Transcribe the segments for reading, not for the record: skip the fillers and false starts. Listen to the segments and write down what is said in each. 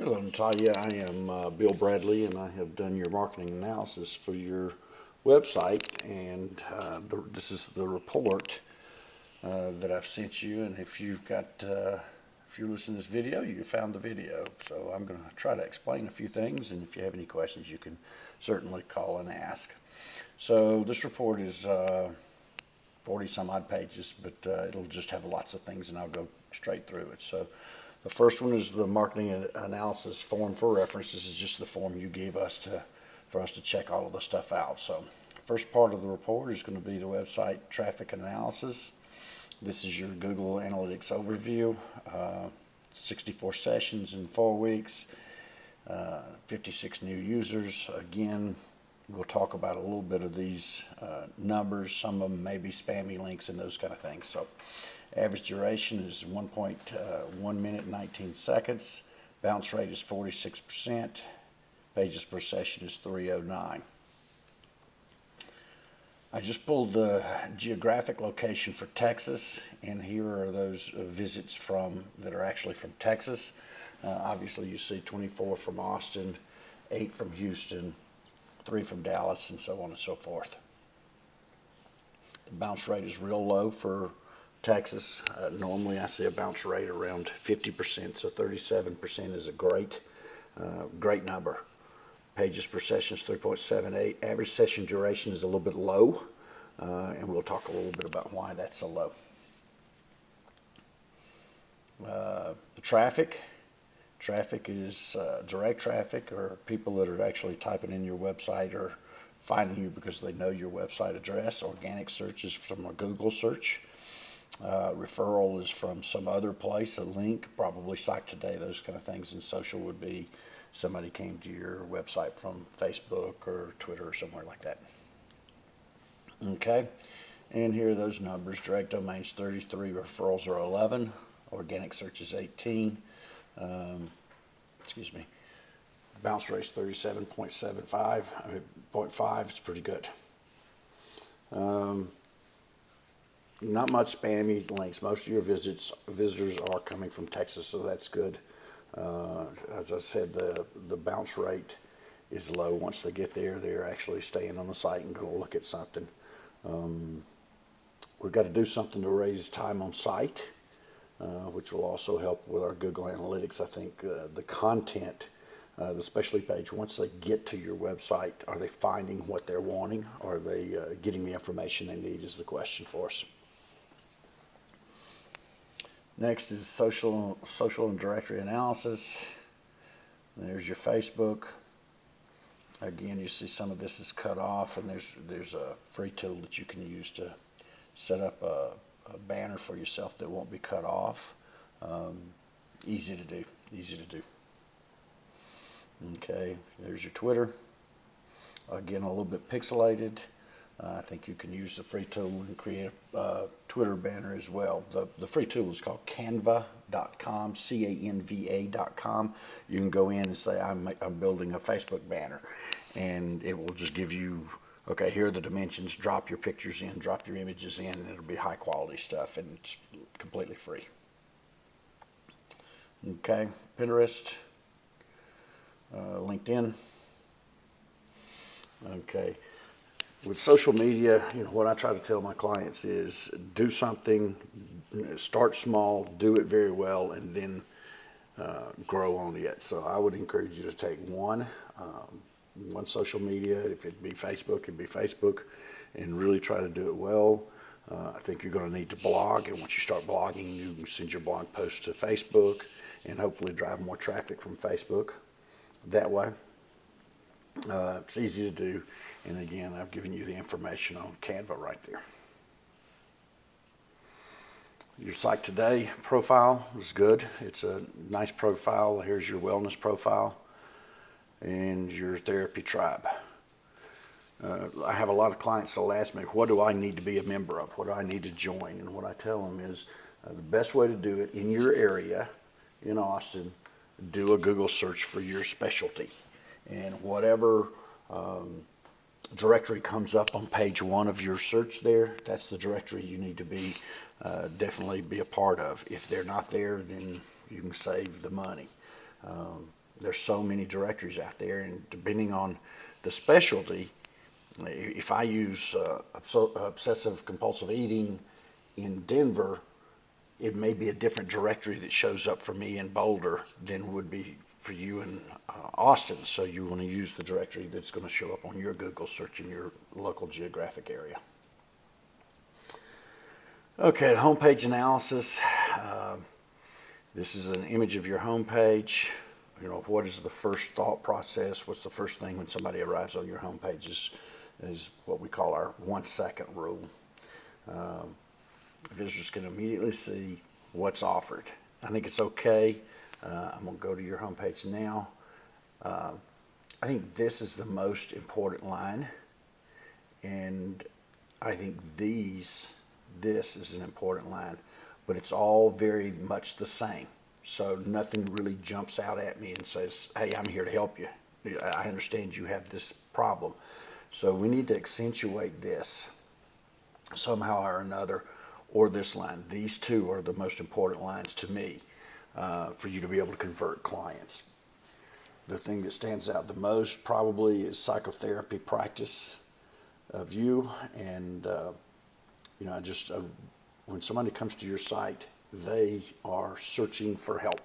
Hello, Natalia. I am Bill Bradley, and I have done your marketing analysis for your website. And this is the report that I've sent you. And if you're listening to this video, you found the video. So I'm going to try to explain a few things. And if you have any questions, you can certainly call and ask. So this report is 40 some odd pages, but it'll just have lots of things, and I'll go straight through it. So the first one is the marketing analysis form for reference. This is just the form you gave us for us to check all of the stuff out. So first part of the report is going to be the website traffic analysis. This is your Google Analytics overview. 64 sessions in 4 weeks, 56 new users. Again, we'll talk about a little bit of these numbers. Some of them may be spammy links and those kind of things. So average duration is 1.1 minute 19 seconds. Bounce rate is 46%. Pages per session is 309. I just pulled the geographic location for Texas, and here are those visits that are actually from Texas. Obviously, you see 24 from Austin, 8 from Houston, 3 from Dallas, and so on and so forth. The bounce rate is real low for Texas. Normally I see a bounce rate around 50%, so 37% is a great number. Pages per session is 3.78. Average session duration is a little bit low, and we'll talk a little bit about why that's so low. The traffic is direct traffic, or people that are actually typing in your website or finding you because they know your website address. Organic search is from a Google search. Referral is from some other place, a link, probably Site Today, those kind of things. And social would be somebody came to your website from Facebook or Twitter or somewhere like that. Okay, and here are those numbers. Direct domains 33, referrals are 11, organic search is 18. Bounce rate is 37.75, 0.5, it's pretty good. Not much spammy links. Most of your visitors are coming from Texas, so that's good. As I said, the bounce rate is low. Once they get there, they're actually staying on the site and going to look at something. We've got to do something to raise time on site, which will also help with our Google Analytics. I think the content, the specialty page, once they get to your website, are they finding what they're wanting? Are they getting the information they need is the question for us. Next is social and directory analysis. There's your Facebook. Again, you see some of this is cut off, and there's a free tool that you can use to set up a banner for yourself that won't be cut off. Easy to do. Okay, there's your Twitter. Again, a little bit pixelated. I think you can use the free tool and create a Twitter banner as well. The free tool is called canva.com, canva.com. You can go in and say, I'm building a Facebook banner, and it will just give you, okay, here are the dimensions, drop your pictures in, drop your images in, and it'll be high quality stuff, and it's completely free. Okay, Pinterest, LinkedIn. Okay. With social media, what I try to tell my clients is do something, start small, do it very well, and then grow on it. So I would encourage you to take one social media. If it be Facebook, it'd be Facebook, and really try to do it well. I think you're going to need to blog, and once you start blogging, you can send your blog posts to Facebook and hopefully drive more traffic from Facebook that way. It's easy to do. And again, I've given you the information on Canva right there. Your Site Today profile is good. It's a nice profile. Here's your wellness profile and your therapy tribe. I have a lot of clients that'll ask me, what do I need to be a member of? What do I need to join? And what I tell them is the best way to do it in your area in Austin, do a Google search for your specialty. And whatever directory comes up on page 1 of your search there, that's the directory you need to be definitely be a part of. If they're not there, then you can save the money. There's so many directories out there, and depending on the specialty, if I use obsessive compulsive eating in Denver, it may be a different directory that shows up for me in Boulder than would be for you in Austin. So you want to use the directory that's going to show up on your Google search in your local geographic area. Okay, homepage analysis. This is an image of your homepage. You know, what is the first thought process? What's the first thing when somebody arrives on your homepage is what we call our 1 second rule. Visitors can immediately see what's offered. I think it's okay. I'm going to go to your homepage now. I think this is the most important line, and I think this is an important line, but it's all very much the same. So nothing really jumps out at me and says, hey, I'm here to help you. I understand you have this problem. So we need to accentuate this somehow or another, or this line. These two are the most important lines to me for you to be able to convert clients. The thing that stands out the most probably is psychotherapy practice of you. And, you know, when somebody comes to your site, they are searching for help.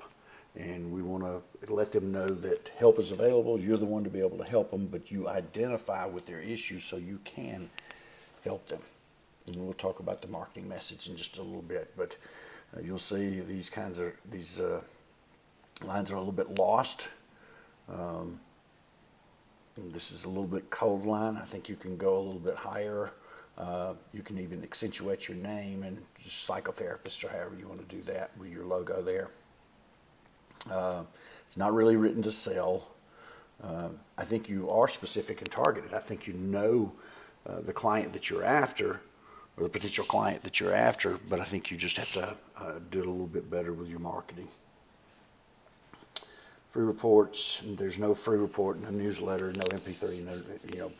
And we want to let them know that help is available. You're the one to be able to help them, but you identify with their issues so you can help them. And we'll talk about the marketing message in just a little bit, but you'll see these lines are a little bit lost. This is a little bit cold line. I think you can go a little bit higher. You can even accentuate your name and just psychotherapist or however you want to do that with your logo there. It's not really written to sell. I think you are specific and targeted. I think you know the client that you're after, or the potential client that you're after, but I think you just have to do it a little bit better with your marketing. Free reports. There's no free report, no newsletter, no MP3. No, you know,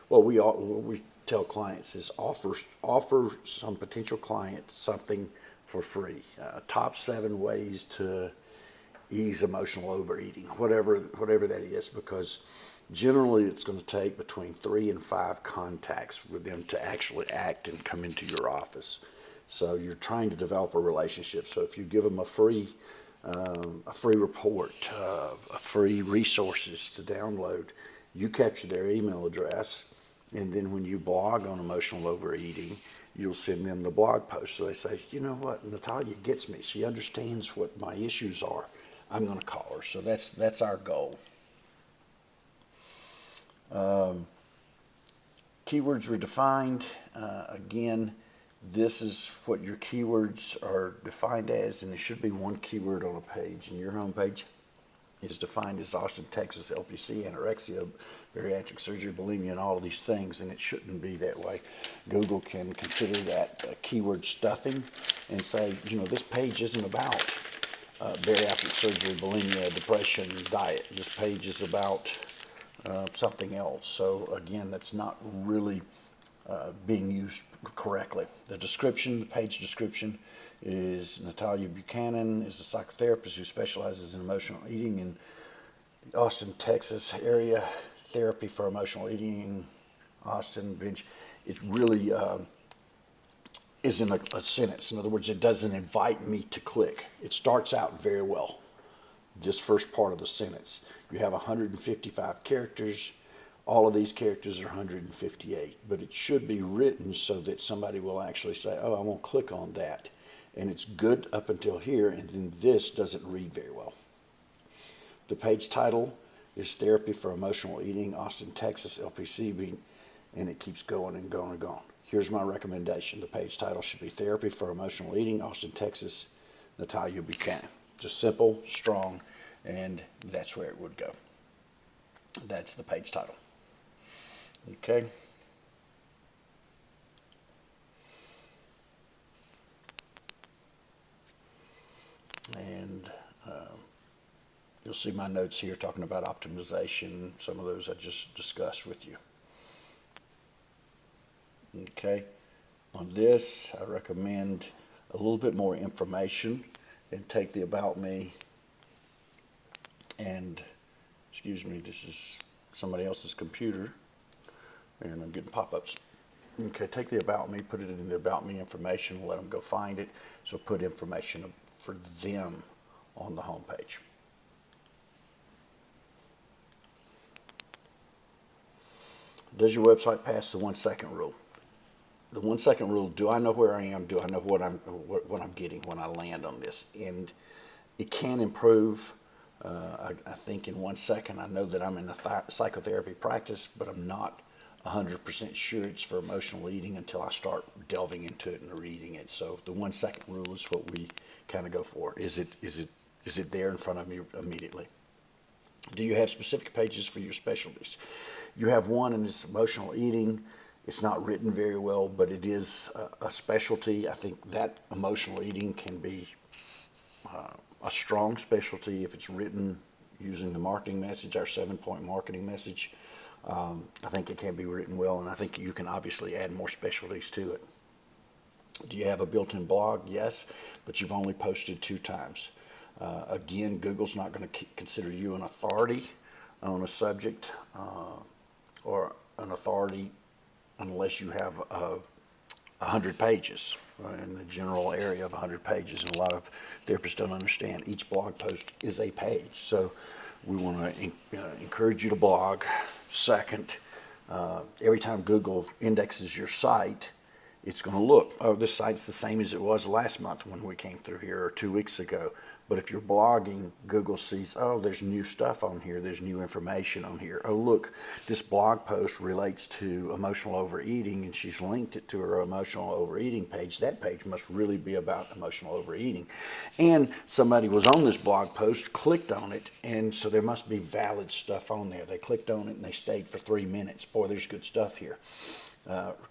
what we tell clients is offer some potential client something for free. Top 7 ways to ease emotional overeating, whatever that is, because generally it's going to take between 3 and 5 contacts with them to actually act and come into your office. So you're trying to develop a relationship. So if you give them a free report, free resources to download, you capture their email address, and then when you blog on emotional overeating, you'll send them the blog post. So they say, you know what, Natalia gets me. She understands what my issues are. I'm going to call her. So that's our goal. Keywords were defined. Again, this is what your keywords are defined as, and there should be one keyword on a page. And your homepage is defined as Austin, Texas, LPC, anorexia, bariatric surgery, bulimia, and all of these things, and it shouldn't be that way. Google can consider that keyword stuffing and say, you know, this page isn't about bariatric surgery, bulimia, depression, diet. This page is about something else. So again, that's not really being used correctly. The description, the page description, is Natalia Buchanan is a psychotherapist who specializes in emotional eating in the Austin, Texas area. Therapy for emotional eating, Austin, bench. It really isn't a sentence. In other words, it doesn't invite me to click. It starts out very well, this first part of the sentence. You have 155 characters. All of these characters are 158, but it should be written so that somebody will actually say, oh, I won't click on that. And it's good up until here, and then this doesn't read very well. The page title is Therapy for Emotional Eating, Austin, Texas, LPC, and it keeps going and going and going. Here's my recommendation. The page title should be Therapy for Emotional Eating, Austin, Texas, Natalia Buchanan. Just simple, strong, and that's where it would go. That's the page title. Okay. And you'll see my notes here talking about optimization. Some of those I just discussed with you. Okay. On this, I recommend a little bit more information and take the About Me and Excuse me, this is somebody else's computer, and I'm getting pop-ups. Okay, take the About Me, put it in the About Me information, let them go find it. So put information for them on the home page. Does your website pass the 1 second rule? The 1 second rule, do I know where I am? Do I know what I'm getting when I land on this? And it can improve. I think in 1 second, I know that I'm in a psychotherapy practice, but I'm not 100% sure it's for emotional eating until I start delving into it and reading it. So the 1 second rule is what we kind of go for. Is it there in front of me immediately? Do you have specific pages for your specialties? You have one, and it's emotional eating. It's not written very well, but it is a specialty. I think that emotional eating can be a strong specialty if it's written using the marketing message, our 7-point marketing message. I think it can be written well, and I think you can obviously add more specialties to it. Do you have a built-in blog? Yes, but you've only posted 2 times. Again, Google's not going to consider you an authority on a subject or an authority unless you have 100 pages in the general area of 100 pages. And a lot of therapists don't understand each blog post is a page. So we want to encourage you to blog. Second, every time Google indexes your site, it's going to look, oh, this site's the same as it was last month when we came through here, or 2 weeks ago. But if you're blogging, Google sees, oh, there's new stuff on here, there's new information on here. Oh, look, this blog post relates to emotional overeating, and she's linked it to her emotional overeating page. That page must really be about emotional overeating. And somebody was on this blog post, clicked on it, and so there must be valid stuff on there. They clicked on it and they stayed for 3 minutes. Boy, there's good stuff here.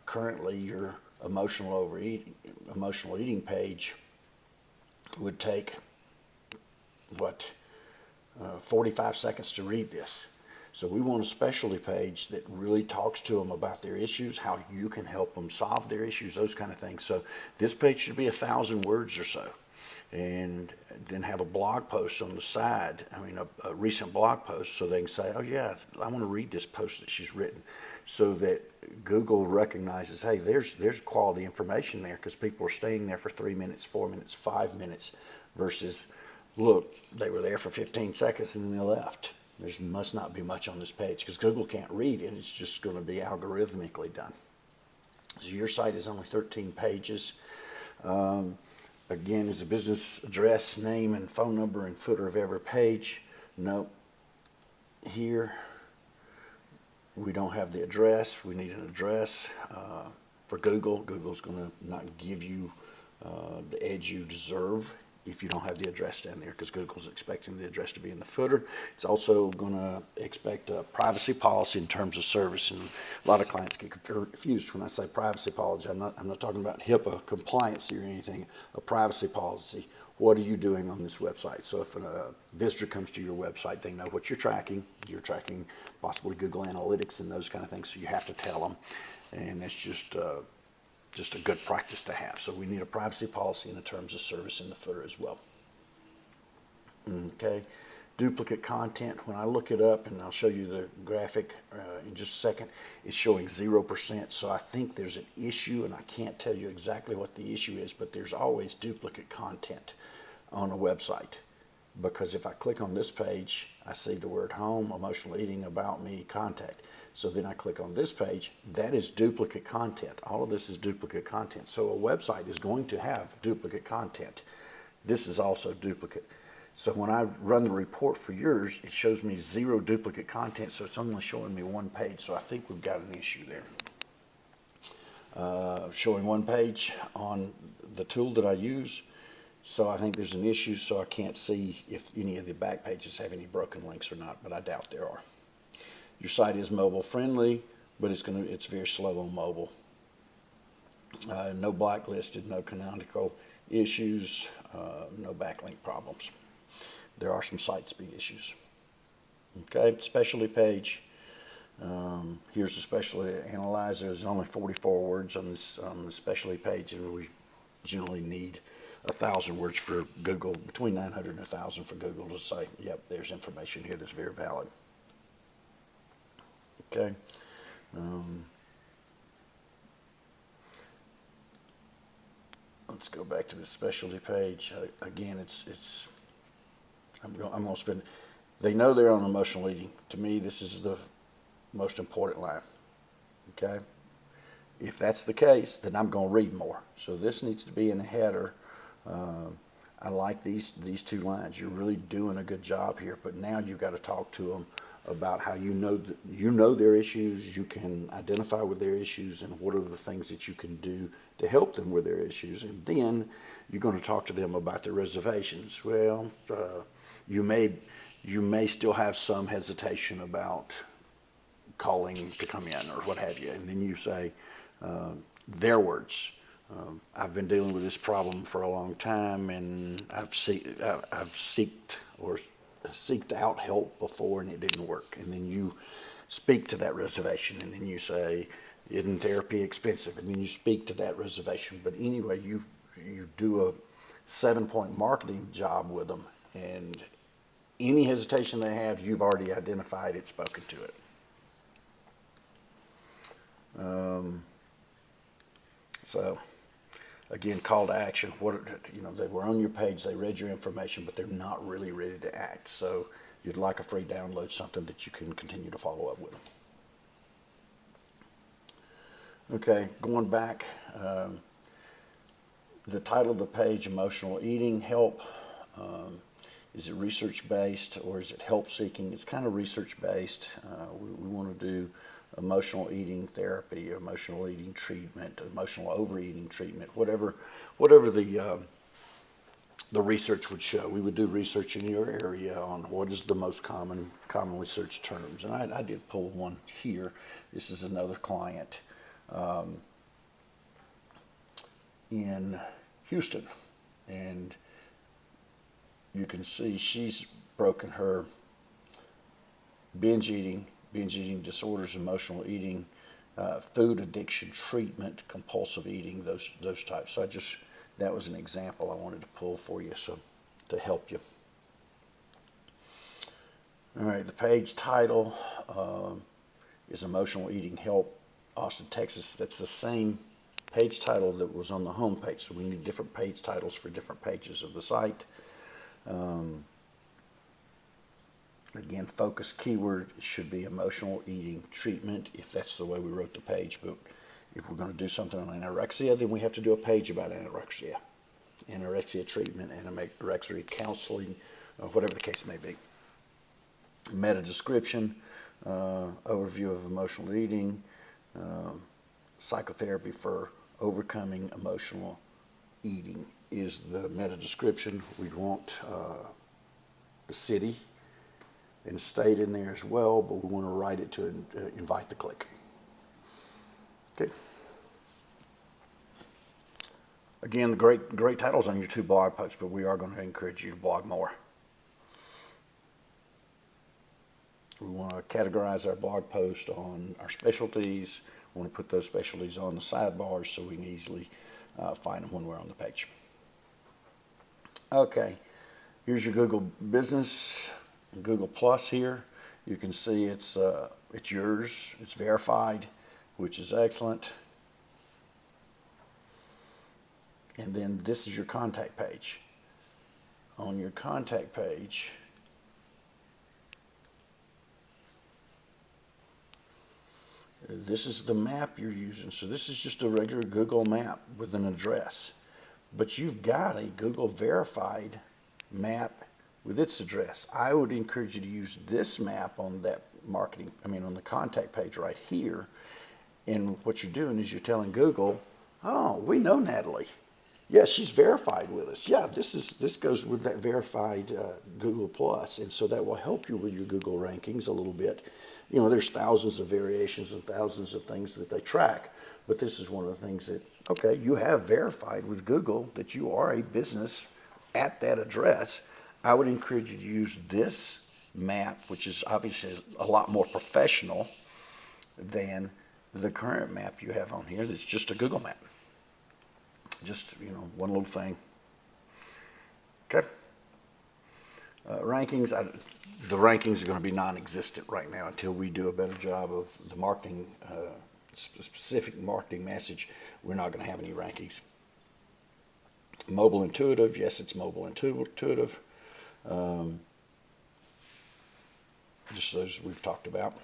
Currently, your emotional eating page would take 45 seconds to read this. So we want a specialty page that really talks to them about their issues, how you can help them solve their issues, those kind of things. So this page should be 1,000 words or so, and then have a blog post on the side. A recent blog post, so they can say, oh yeah, I want to read this post that she's written, so that Google recognizes, hey, there's quality information there, because people are staying there for 3 minutes, 4 minutes, 5 minutes, versus, look, they were there for 15 seconds and then they left. There must not be much on this page, because Google can't read it. It's just going to be algorithmically done. So your site is only 13 pages. Again, is a business address, name, and phone number and footer of every page. Nope. Here, we don't have the address. We need an address for Google. Google's going to not give you the edge you deserve if you don't have the address down there, because Google's expecting the address to be in the footer. It's also going to expect a privacy policy in terms of service, and a lot of clients get confused when I say privacy policy. I'm not talking about HIPAA compliance or anything. A privacy policy. What are you doing on this website? So if a visitor comes to your website, they know what you're tracking. You're tracking possibly Google Analytics and those kind of things, so you have to tell them, and that's just a good practice to have. So we need a privacy policy and a terms of service in the footer as well. Okay, duplicate content. When I look it up, and I'll show you the graphic in just a second, it's showing 0%. So I think there's an issue, and I can't tell you exactly what the issue is, but there's always duplicate content on a website. Because if I click on this page, I see the word home, emotional eating, about me, contact. So then I click on this page, that is duplicate content. All of this is duplicate content. So a website is going to have duplicate content. This is also duplicate. So when I run the report for yours, it shows me 0 duplicate content, so it's only showing me 1 page. So I think we've got an issue there. Showing 1 page on the tool that I use. So I think there's an issue, so I can't see if any of the back pages have any broken links or not, but I doubt there are. Your site is mobile friendly, but it's very slow on mobile. No blacklisted, no canonical issues, no backlink problems. There are some site speed issues. Okay, specialty page. Here's the specialty analyzer. There's only 44 words on the specialty page, and we generally need 1,000 words for Google, between 900 and 1,000 for Google to say, yep, there's information here that's very valid. Okay. Um, let's go back to the specialty page. Again, I'm going to spend, they know they're on emotional eating. To me, this is the most important line. Okay. If that's the case, then I'm going to read more. So this needs to be in the header. I like these two lines. You're really doing a good job here, but now you've got to talk to them about how you know their issues, you can identify with their issues, and what are the things that you can do to help them with their issues. And then you're going to talk to them about their reservations. Well, you may still have some hesitation about calling to come in or what have you, and then you say their words. I've been dealing with this problem for a long time, and I've seeked out help before, and it didn't work. And then you speak to that reservation, and then you say, "Isn't therapy expensive?" And then you speak to that reservation. But anyway, you do a 7-point marketing job with them, and any hesitation they have, you've already identified it, spoken to it. So, again, call to action. They were on your page, they read your information, but they're not really ready to act. So, you'd like a free download, something that you can continue to follow up with them. Okay, going back, the title of the page, Emotional Eating Help. Is it research-based or is it help-seeking? It's kind of research-based. We want to do emotional eating therapy, emotional eating treatment, emotional overeating treatment, whatever the research would show. We would do research in your area on what is the most commonly searched terms. And I did pull one here. This is another client in Houston, and you can see she's broken her binge eating disorders, emotional eating, food addiction treatment, compulsive eating, those types. So that was an example I wanted to pull for you, so to help you. All right, the page title is Emotional Eating Help, Austin, Texas. That's the same page title that was on the home page, so we need different page titles for different pages of the site. Again, focus keyword should be emotional eating treatment, if that's the way we wrote the page. But if we're going to do something on anorexia, then we have to do a page about anorexia treatment, anorexia counseling, whatever the case may be. Meta description, overview of emotional eating, psychotherapy for overcoming emotional eating is the meta description. We'd want the city and state in there as well, but we want to write it to invite the click. Okay. Again, the great titles on your 2 blog posts, but we are going to encourage you to blog more. We want to categorize our blog post on our specialties. We want to put those specialties on the sidebars so we can easily find them when we're on the page. Okay, here's your Google Business, Google Plus here. You can see it's yours, it's verified, which is excellent. And then this is your contact page. On your contact page, this is the map you're using. So this is just a regular Google map with an address. But you've got a Google verified map with its address. I would encourage you to use this map on that on the contact page right here. And what you're doing is you're telling Google, oh, we know Natalie. Yeah, she's verified with us. Yeah, this goes with that verified Google Plus, and so that will help you with your Google rankings a little bit. You know, there's thousands of variations and thousands of things that they track, but this is one of the things that, okay, you have verified with Google that you are a business at that address. I would encourage you to use this map, which is obviously a lot more professional than the current map you have on here that's just a Google map. Just, one little thing. Okay. Rankings, the rankings are going to be non-existent right now until we do a better job of the marketing, specific marketing message. We're not going to have any rankings. Mobile intuitive, yes, it's mobile intuitive. Just those we've talked about.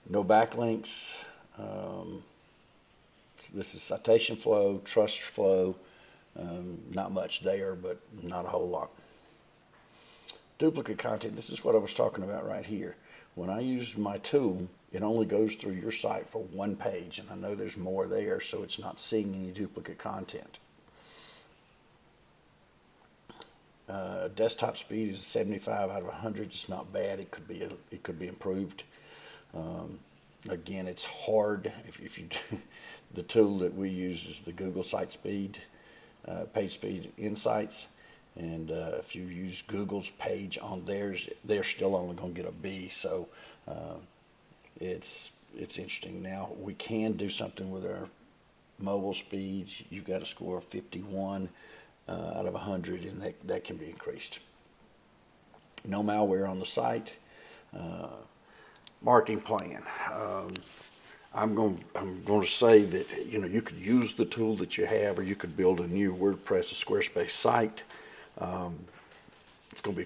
No backlinks. This is citation flow, trust flow. Not much there, but not a whole lot. Duplicate content, this is what I was talking about right here. When I use my tool, it only goes through your site for one page, and I know there's more there, so it's not seeing any duplicate content. Desktop speed is 75 out of 100. It's not bad. It could be improved. Again, it's hard if you do, the tool that we use is the Google Site Speed, Page Speed Insights, and if you use Google's page on theirs, they're still only going to get a B. So it's interesting. Now we can do something with our mobile speed. You've got a score of 51 out of 100, and that can be increased. No malware on the site. Marketing plan. I'm going to say that you could use the tool that you have, or you could build a new WordPress or Squarespace site. It's going to be a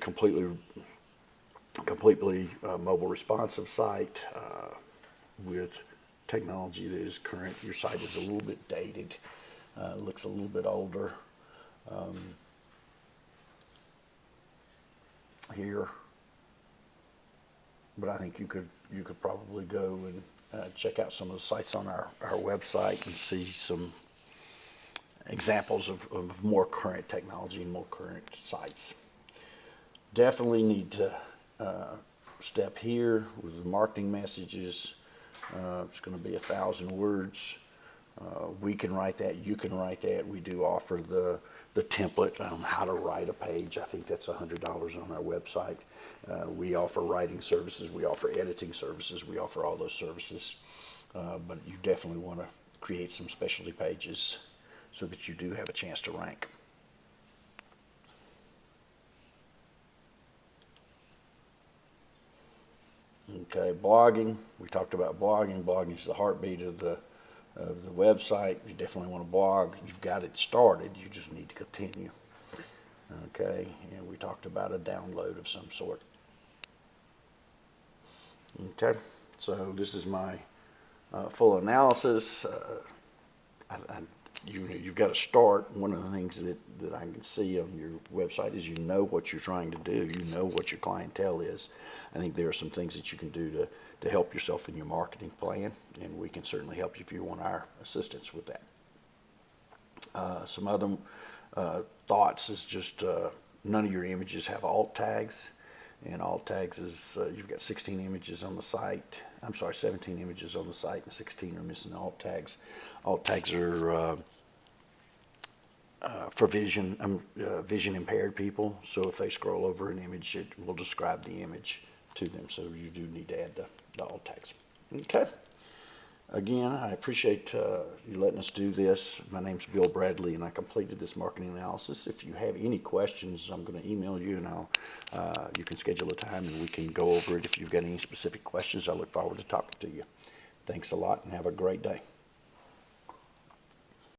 completely mobile responsive site with technology that is current. Your site is a little bit dated, looks a little bit older. Here, but I think you could probably go and check out some of the sites on our website and see some examples of more current technology and more current sites. Definitely need to step here with the marketing messages. It's going to be 1,000 words. We can write that. You can write that. We do offer the template on how to write a page. I think that's $100 on our website. We offer writing services. We offer editing services. We offer all those services. But you definitely want to create some specialty pages so that you do have a chance to rank. Okay, blogging. We talked about blogging. Blogging is the heartbeat of the website. You definitely want to blog. You've got it started. You just need to continue. Okay, and we talked about a download of some sort. Okay, so this is my full analysis. You've got to start. One of the things that I can see on your website is you know what you're trying to do. You know what your clientele is. I think there are some things that you can do to help yourself in your marketing plan, and we can certainly help you if you want our assistance with that. Some other thoughts is just none of your images have alt tags. And alt tags is you've got 16 images on the site. I'm sorry, 17 images on the site, and 16 are missing alt tags. Alt tags are for vision impaired people. So if they scroll over an image, it will describe the image to them. So you do need to add the alt tags. Okay. Again, I appreciate you letting us do this. My name's Bill Bradley, and I completed this marketing analysis. If you have any questions, I'm going to email you, and you can schedule a time, and we can go over it. If you've got any specific questions, I look forward to talking to you. Thanks a lot, and have a great day.